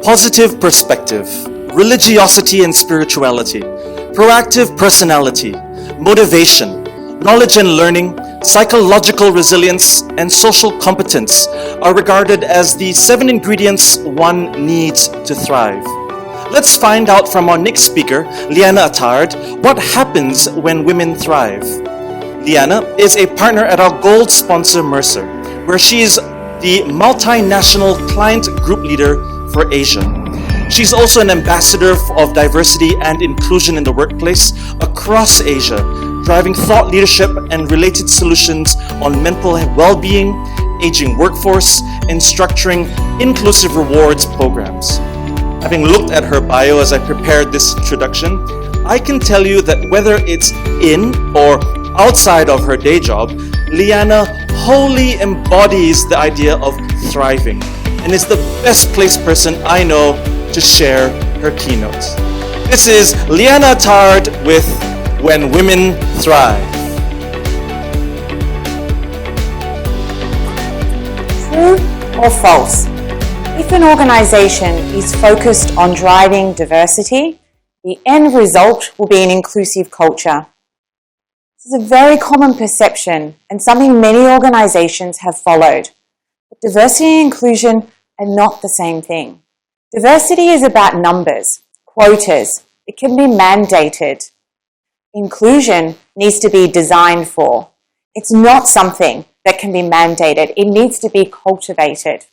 positive perspective, religiosity and spirituality, proactive personality, motivation, knowledge and learning, psychological resilience, and social competence are regarded as the 7 ingredients one needs to thrive. Let's find out from our next speaker, Liana Attard, what happens when women thrive. Liana is a partner at our gold sponsor Mercer, where she is the multinational client group leader for Asia. She's also an ambassador of diversity and inclusion in the workplace across Asia, driving thought leadership and related solutions on mental well-being, aging workforce, and structuring inclusive rewards programs. Having looked at her bio as I prepared this introduction, I can tell you that whether it's in or outside of her day job, Liana wholly embodies the idea of thriving and is the best placed person I know to share her keynote. This is Liana Attard with When Women Thrive. True or false? If an organization is focused on driving diversity, the end result will be an inclusive culture. This is a very common perception and something many organizations have followed. But diversity and inclusion are not the same thing. Diversity is about numbers, quotas. It can be mandated. Inclusion needs to be designed for. It's not something that can be mandated. It needs to be cultivated.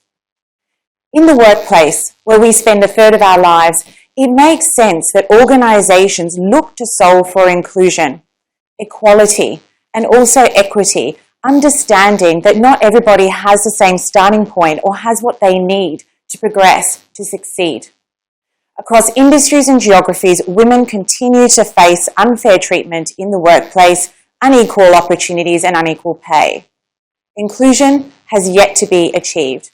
In the workplace, where we spend a third of our lives, it makes sense that organizations look to solve for inclusion, equality, and also equity, understanding that not everybody has the same starting point or has what they need to progress, to succeed. Across industries and geographies, women continue to face unfair treatment in the workplace, unequal opportunities, and unequal pay. Inclusion has yet to be achieved.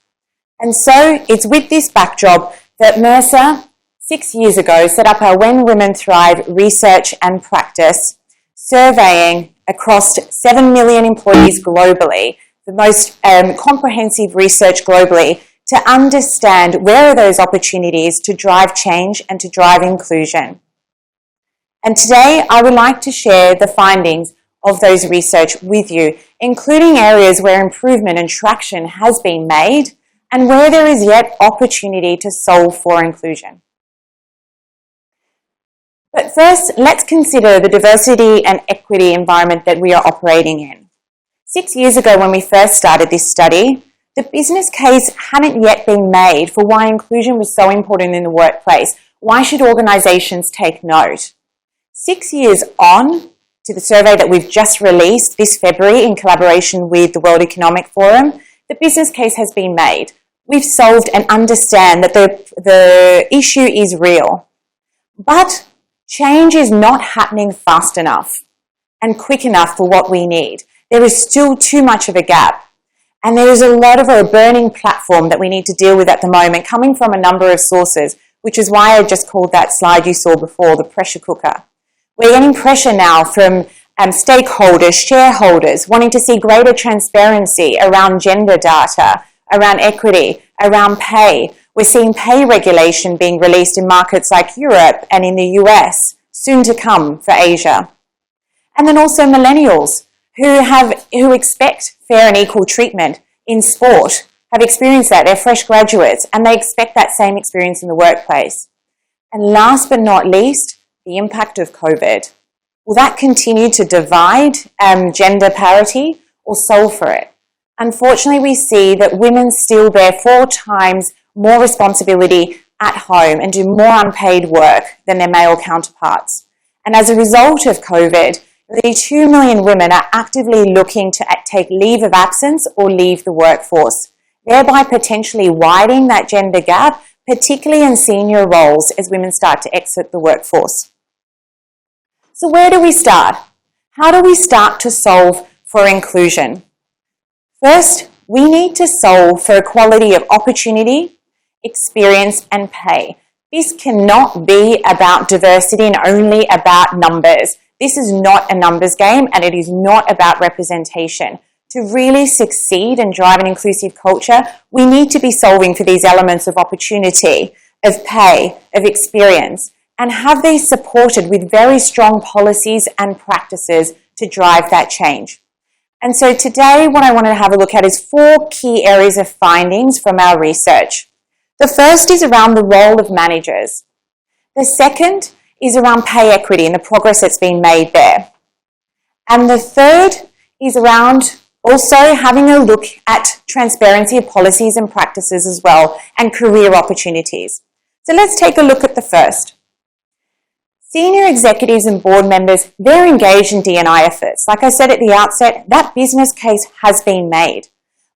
And so it's with this backdrop that Mercer, 6 years ago, set up our When Women Thrive research and practice, surveying across 7 million employees globally, the most comprehensive research globally, to understand where are those opportunities to drive change and to drive inclusion. And today I would like to share the findings of those research with you, including areas where improvement and traction has been made and where there is yet opportunity to solve for inclusion. But first, let's consider the diversity and equity environment that we are operating in. 6 years ago, when we first started this study, the business case hadn't yet been made for why inclusion was so important in the workplace. Why should organizations take note? 6 years on to the survey that we've just released this February in collaboration with the World Economic Forum, the business case has been made. We've solved and understand that the issue is real. But change is not happening fast enough and quick enough for what we need. There is still too much of a gap. And there is a lot of a burning platform that we need to deal with at the moment, coming from a number of sources, which is why I just called that slide you saw before, the pressure cooker. We're getting pressure now from stakeholders, shareholders, wanting to see greater transparency around gender data, around equity, around pay. We're seeing pay regulation being released in markets like Europe and in the US, soon to come for Asia. And then also millennials who expect fair and equal treatment in sport, have experienced that. They're fresh graduates and they expect that same experience in the workplace. And last but not least, the impact of COVID. Will that continue to divide gender parity or solve for it? Unfortunately, we see that women still bear 4 times more responsibility at home and do more unpaid work than their male counterparts. And as a result of COVID, nearly 2 million women are actively looking to take leave of absence or leave the workforce, thereby potentially widening that gender gap, particularly in senior roles as women start to exit the workforce. So where do we start? How do we start to solve for inclusion? First, we need to solve for equality of opportunity, experience, and pay. This cannot be about diversity and only about numbers. This is not a numbers game and it is not about representation. To really succeed and drive an inclusive culture, we need to be solving for these elements of opportunity, of pay, of experience, and have these supported with very strong policies and practices to drive that change. And so today what I want to have a look at is 4 key areas of findings from our research. The first is around the role of managers. The second is around pay equity and the progress that's been made there. And the third is around also having a look at transparency of policies and practices as well, and career opportunities. So let's take a look at the first. Senior executives and board members, they're engaged in D&I efforts. Like I said at the outset, that business case has been made.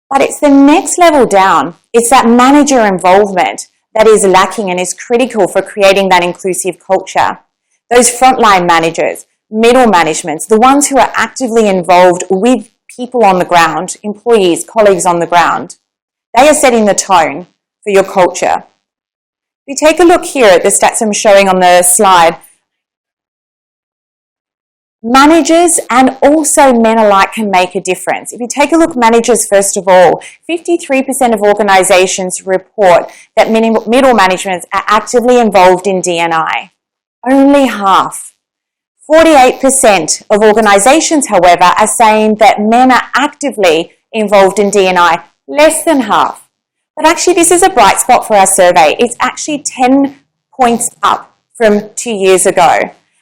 But it's the next level down. It's that manager involvement that is lacking and is critical for creating that inclusive culture. Those frontline managers, middle managements, the ones who are actively involved with people on the ground, employees, colleagues on the ground, they are setting the tone for your culture. If you take a look here at the stats I'm showing on the slide, managers and also men alike can make a difference. If you take a look, managers first of all, 53% of organisations report that middle managements are actively involved in D&I. Only half. 48% of organisations, however, are saying that men are actively involved in D&I, less than half. But actually this is a bright spot for our survey. It's actually 10 points up from 2 years ago.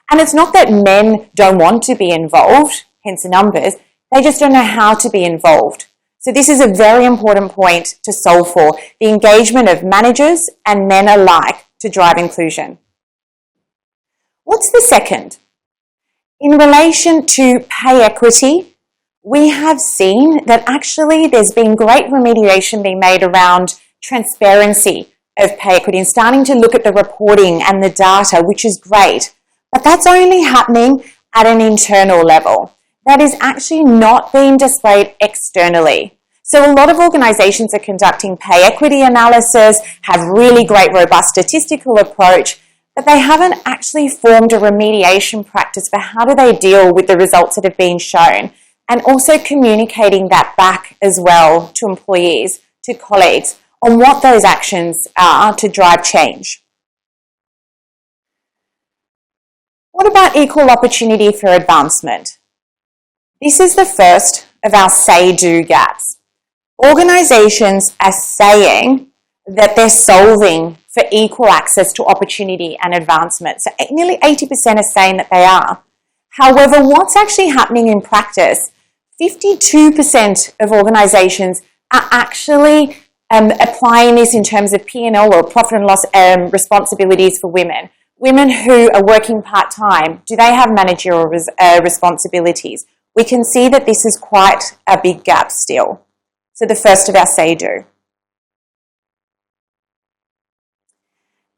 And it's not that men don't want to be involved, hence the numbers, they just don't know how to be involved. So this is a very important point to solve for, the engagement of managers and men alike to drive inclusion. What's the second? In relation to pay equity, we have seen that actually there's been great remediation being made around transparency of pay equity and starting to look at the reporting and the data, which is great. But that's only happening at an internal level. That is actually not being displayed externally. So a lot of organisations are conducting pay equity analysis, have really great robust statistical approach, but they haven't actually formed a remediation practice for how do they deal with the results that have been shown, and also communicating that back as well to employees, to colleagues, on what those actions are to drive change. What about equal opportunity for advancement? This is the first of our say-do gaps. Organisations are saying that they're solving for equal access to opportunity and advancement. So nearly 80% are saying that they are. However, what's actually happening in practice, 52% of organisations are actually applying this in terms of P&L or profit and loss responsibilities for women. Women who are working part-time, do they have managerial responsibilities? We can see that this is quite a big gap still. So the first of our say-do.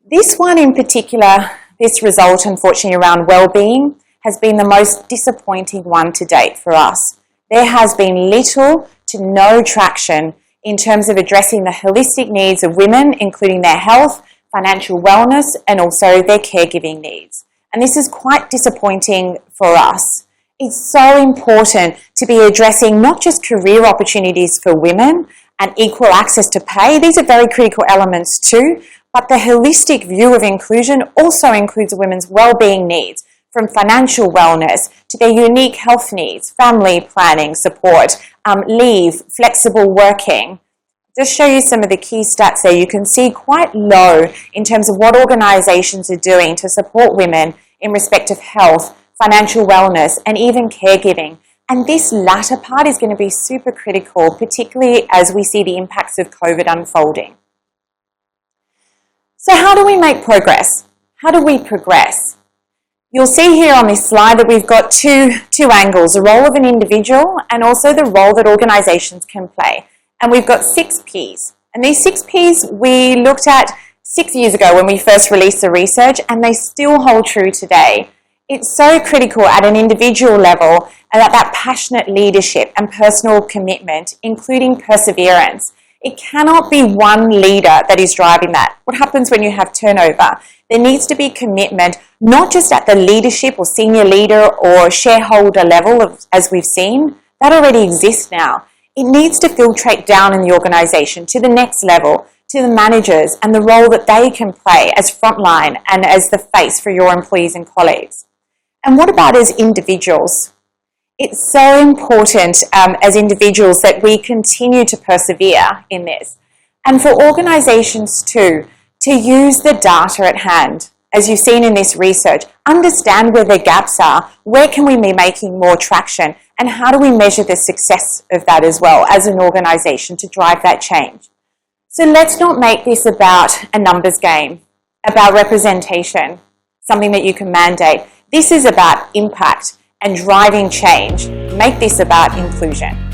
This one in particular, this result unfortunately around wellbeing, has been the most disappointing one to date for us. There has been little to no traction in terms of addressing the holistic needs of women, including their health, financial wellness, and also their caregiving needs. And this is quite disappointing for us. It's so important to be addressing not just career opportunities for women and equal access to pay. These are very critical elements too, but the holistic view of inclusion also includes women's wellbeing needs, from financial wellness to their unique health needs, family planning support, leave, flexible working. Just show you some of the key stats there. You can see quite low in terms of what organisations are doing to support women in respect of health, financial wellness, and even caregiving. And this latter part is going to be super critical, particularly as we see the impacts of COVID unfolding. So how do we make progress? How do we progress? You'll see here on this slide that we've got two angles, the role of an individual and also the role that organisations can play. And we've got 6 Ps. And these 6 Ps we looked at 6 years ago when we first released the research, and they still hold true today. It's so critical at an individual level about that passionate leadership and personal commitment, including perseverance. It cannot be one leader that is driving that. What happens when you have turnover? There needs to be commitment, not just at the leadership or senior leader or shareholder level, as we've seen. That already exists now. It needs to filtrate down in the organisation to the next level, to the managers and the role that they can play as frontline and as the face for your employees and colleagues. And what about as individuals? It's so important as individuals that we continue to persevere in this. And for organisations too, to use the data at hand. As you've seen in this research, understand where the gaps are, where can we be making more traction, and how do we measure the success of that as well as an organisation to drive that change. So let's not make this about a numbers game, about representation, something that you can mandate. This is about impact and driving change. Make this about inclusion.